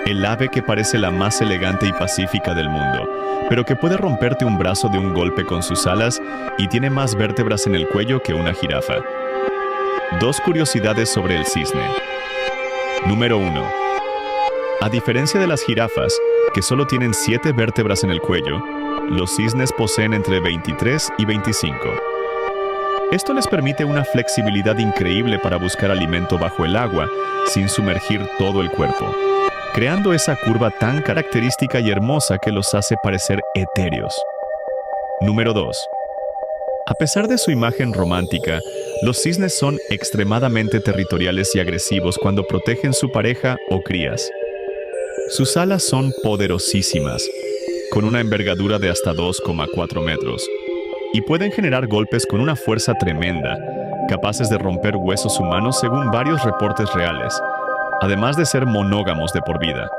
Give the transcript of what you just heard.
el ave que parece la más elegante y pacífica del mundo, pero que puede romperte un brazo de un golpe con sus alas y tiene más vértebras en el cuello que una jirafa. Dos curiosidades sobre el cisne. Número 1. A diferencia de las jirafas, que solo tienen 7 vértebras en el cuello, los cisnes poseen entre 23 y 25. Esto les permite una flexibilidad increíble para buscar alimento bajo el agua sin sumergir todo el cuerpo, creando esa curva tan característica y hermosa que los hace parecer etéreos. Número 2. A pesar de su imagen romántica, los cisnes son extremadamente territoriales y agresivos cuando protegen su pareja o crías. Sus alas son poderosísimas, con una envergadura de hasta 2,4 metros, y pueden generar golpes con una fuerza tremenda, capaces de romper huesos humanos según varios reportes reales, además de ser monógamos de por vida.